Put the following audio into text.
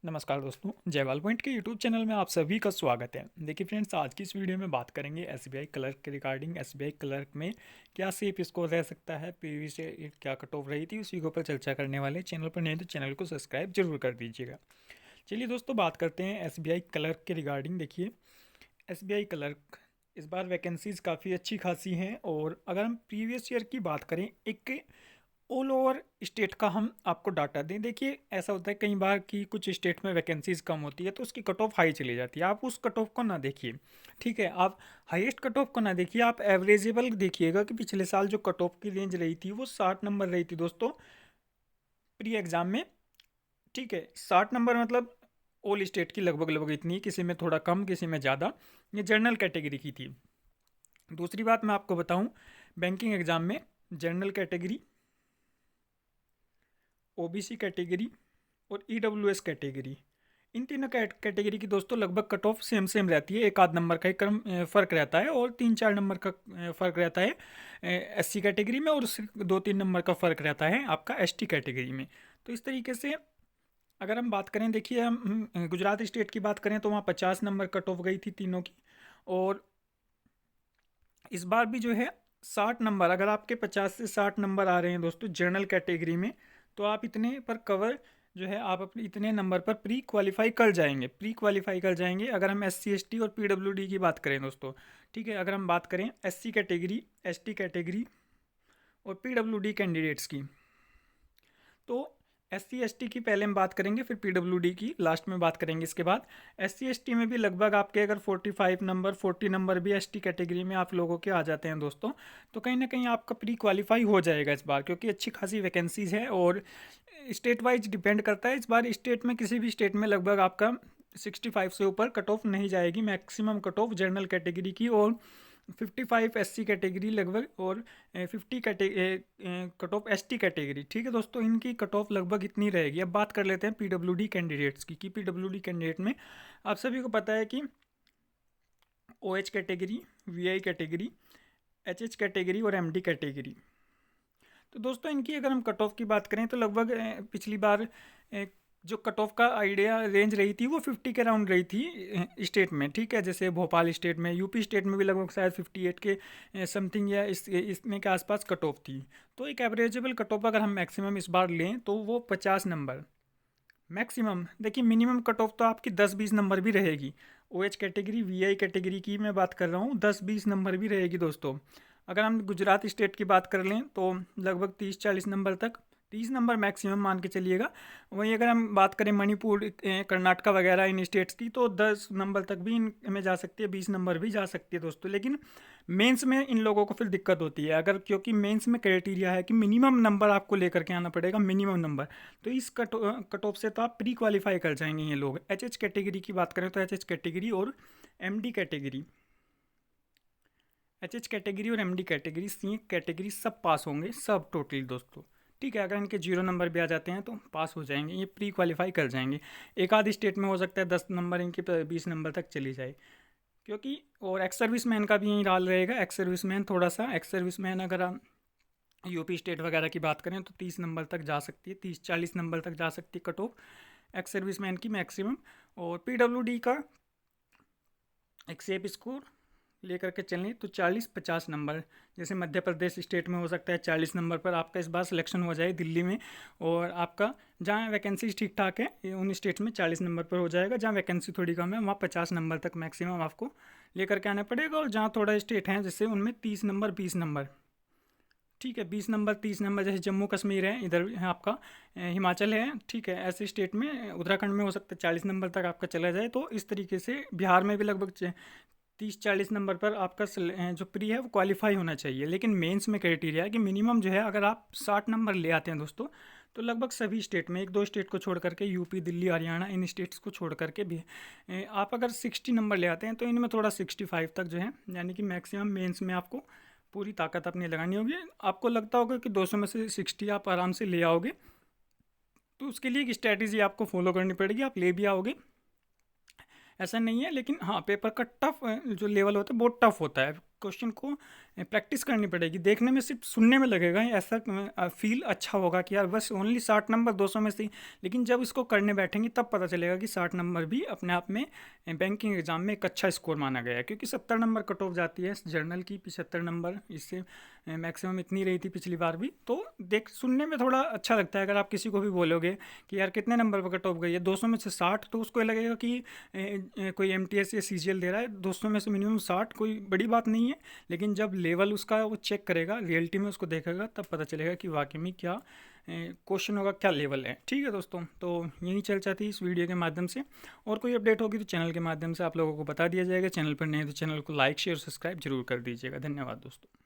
नमस्कार दोस्तों, जयवाल पॉइंट के यूट्यूब चैनल में आप सभी का स्वागत है। देखिए फ्रेंड्स, आज की इस वीडियो में बात करेंगे एसबीआई क्लर्क के रिगार्डिंग। एसबीआई क्लर्क में क्या सेफ स्कोर रह सकता है, पीवी से क्या कट ऑफ रही थी, उसी के ऊपर चर्चा करने वाले। चैनल पर नहीं तो चैनल को सब्सक्राइब जरूर कर दीजिएगा। चलिए दोस्तों, बात करते हैं एसबीआई क्लर्क के रिगार्डिंग। देखिए, एसबीआई क्लर्क इस बार वैकेंसीज़ काफ़ी अच्छी खासी हैं, और अगर हम प्रीवियस ईयर की बात करें, एक ऑल ओवर स्टेट का हम आपको डाटा दें। देखिए, ऐसा होता है कई बार कि कुछ स्टेट में वैकेंसीज कम होती है तो उसकी कट ऑफ हाई चली जाती है। आप उस कट ऑफ को ना देखिए, ठीक है। आप हाईएस्ट कट ऑफ को ना देखिए, आप एवरेजेबल देखिएगा कि पिछले साल जो कट ऑफ की रेंज रही थी वो 60 नंबर रही थी दोस्तों, प्री एग्ज़ाम में। ठीक है, 60 नंबर मतलब ऑल स्टेट की लगभग लगभग इतनी, किसी में थोड़ा कम किसी में ज़्यादा। ये जनरल कैटेगरी की थी। दूसरी बात मैं आपको बताऊं, बैंकिंग एग्ज़ाम में जनरल कैटेगरी, ओबीसी कैटेगरी और ईडब्ल्यूएस कैटेगरी, इन तीनों कैटेगरी की दोस्तों लगभग कट ऑफ सेम सेम रहती है। एक आध नंबर का ही क्रम फ़र्क रहता है, और 3-4 नंबर का फ़र्क रहता है एससी कैटेगरी में, और उससे 2-3 नंबर का फ़र्क रहता है आपका एसटी कैटेगरी में। तो इस तरीके से अगर हम बात करें, देखिए हम गुजरात स्टेट की बात करें तो वहाँ 50 नंबर कट ऑफ गई थी तीनों की। और इस बार भी जो है 60 नंबर, अगर आपके 50 से 60 नंबर आ रहे हैं दोस्तों जनरल कैटेगरी में, तो आप इतने पर कवर जो है, आप अपने इतने नंबर पर प्री क्वालिफाई कर जाएंगे, प्री क्वालिफाई कर जाएंगे। अगर हम एस सी एस टी और पी डब्ल्यू डी की बात करें दोस्तों, ठीक है। अगर हम बात करें S C category, S T category और पी डब्ल्यू डी कैंडिडेट्स की, तो एस सी एस टी की पहले हम बात करेंगे, फिर पी डब्ल्यू डी की लास्ट में बात करेंगे इसके बाद। एस सी एस टी में भी लगभग आपके अगर 45 नंबर 40 नंबर भी एस टी कैटेगरी में आप लोगों के आ जाते हैं दोस्तों, तो कहीं ना कहीं आपका प्री क्वालिफाई हो जाएगा इस बार, क्योंकि अच्छी खासी वैकेंसीज है। और स्टेट वाइज डिपेंड करता है। इस बार स्टेट में किसी भी स्टेट में लगभग आपका 65 से ऊपर कट ऑफ नहीं जाएगी, maximum cut off general category की, और 55 एससी कैटेगरी लगभग, और 50 कट ऑफ एसटी कैटेगरी। ठीक है दोस्तों, इनकी कट ऑफ लगभग इतनी रहेगी। अब बात कर लेते हैं पीडब्ल्यूडी कैंडिडेट्स की, कि पीडब्ल्यूडी कैंडिडेट में आप सभी को पता है कि OH category, VI category, HH category और एमडी कैटेगरी। तो दोस्तों, इनकी अगर हम कट ऑफ की बात करें तो लगभग पिछली बार जो कट ऑफ का आइडिया रेंज रही थी वो 50 के राउंड रही थी स्टेट में। ठीक है, जैसे भोपाल स्टेट में, यूपी स्टेट में भी लगभग शायद 58 के समथिंग या इसमें के आसपास कट ऑफ थी। तो एक एवरेजेबल कट ऑफ अगर हम मैक्सिमम इस बार लें तो वो 50 नंबर मैक्सिमम। देखिए, मिनिमम कट ऑफ तो आपकी 10-20 नंबर भी रहेगी। ओएच कैटेगरी, वीआई कैटेगरी की मैं बात कर रहा हूँ, 10-20 नंबर भी रहेगी दोस्तों। अगर हम गुजरात स्टेट की बात कर लें तो लगभग 30-40 नंबर तक, 30 नंबर मैक्सिमम मान के चलिएगा। वहीं अगर हम बात करें मणिपुर, कर्नाटका वगैरह इन स्टेट्स की, तो 10 नंबर तक भी इनमें जा सकती है, 20 नंबर भी जा सकती है दोस्तों। लेकिन मेंस में इन लोगों को फिर दिक्कत होती है, अगर क्योंकि मेंस में क्राइटेरिया है कि मिनिमम नंबर आपको लेकर के आना पड़ेगा, मिनिमम नंबर। तो इस कट ऑफ से तो आप प्री क्वालिफाई कर जाएंगे ये लोग। एच कैटेगरी की बात करें तो एच कैटेगरी और एमडी कैटेगरी, एच कैटेगरी और एमडी कैटेगरी, सी कैटेगरी सब पास होंगे, सब टोटली दोस्तों। ठीक है, अगर इनके 0 नंबर भी आ जाते हैं तो पास हो जाएंगे, ये प्री क्वालिफाई कर जाएंगे। एक आध स्टेट में हो सकता है 10 नंबर इनके 20 नंबर तक चली जाए, क्योंकि और एक्स सर्विस मैन का भी यही हाल रहेगा। एक्स सर्विस मैन थोड़ा सा, एक्स सर्विस मैन अगर हम यूपी स्टेट वगैरह की बात करें तो 30 नंबर तक जा सकती है, 30-40 नंबर तक जा सकती है cut off ex service man की मैक्सिमम। और पीडब्ल्यूडी का एक सेफ स्कोर लेकर के चलें तो 40-50 नंबर, जैसे मध्य प्रदेश स्टेट में हो सकता है 40 नंबर पर आपका इस बार सिलेक्शन हो जाए दिल्ली में, और आपका जहाँ वैकेंसी ठीक ठाक है उन स्टेट में 40 नंबर पर हो जाएगा। जहाँ वैकेंसी थोड़ी कम है वहाँ 50 नंबर तक मैक्सिमम आपको लेकर के आना पड़ेगा। और जहाँ थोड़ा स्टेट हैं जैसे उनमें 30 नंबर 20 नंबर, ठीक है, 20 नंबर 30 नंबर, जैसे जम्मू कश्मीर है, इधर है आपका हिमाचल है, ठीक है। ऐसे स्टेट में, उत्तराखंड में हो सकता है 40 नंबर तक आपका चला जाए। तो इस तरीके से बिहार में भी लगभग 30-40 नंबर पर आपका जो प्री है वो क्वालिफाई होना चाहिए। लेकिन मेंस में क्राइटेरिया है कि मिनिमम जो है, अगर आप 60 नंबर ले आते हैं दोस्तों, तो लगभग सभी स्टेट में, एक दो स्टेट को छोड़ करके, यूपी दिल्ली हरियाणा इन स्टेट्स को छोड़ करके भी आप अगर 60 नंबर ले आते हैं तो इनमें थोड़ा 65 तक जो है, यानी कि मैक्सिमम मेंस में आपको पूरी ताकत अपनी लगानी होगी। आपको लगता होगा कि 200 में से 60 आप आराम से ले आओगे, तो उसके लिए एक स्ट्रैटेजी आपको फॉलो करनी पड़ेगी, आप ले भी आओगे, ऐसा नहीं है। लेकिन हाँ, पेपर का टफ जो लेवल होता है बहुत टफ होता है, क्वेश्चन को प्रैक्टिस करनी पड़ेगी। देखने में सिर्फ सुनने में लगेगा ऐसा फील अच्छा होगा कि यार बस ओनली 60 नंबर 200 में से ही, लेकिन जब इसको करने बैठेंगे तब पता चलेगा कि 60 नंबर भी अपने आप में बैंकिंग एग्जाम में एक अच्छा स्कोर माना गया है, क्योंकि 70 नंबर कट ऑफ जाती है जर्नल की, 75 नंबर, इससे मैक्सिमम इतनी रही थी पिछली बार भी। तो देख सुनने में थोड़ा अच्छा लगता है। अगर आप किसी को भी बोलोगे कि यार कितने नंबर पर कट ऑफ गई है, 200 में से 60, तो उसको लगेगा कि कोई MTS या CGL दे रहा है, 200 में से मिनिमम 60 कोई बड़ी बात नहीं है। लेकिन जब लेवल उसका वो चेक करेगा, रियलिटी में उसको देखेगा, तब पता चलेगा कि वाकई में क्या क्वेश्चन होगा, क्या लेवल है। ठीक है दोस्तों, तो यही चर्चा थी इस वीडियो के माध्यम से। और कोई अपडेट होगी तो चैनल के माध्यम से आप लोगों को बता दिया जाएगा। चैनल पर नए तो चैनल को लाइक शेयर सब्सक्राइब जरूर कर दीजिएगा। धन्यवाद दोस्तों।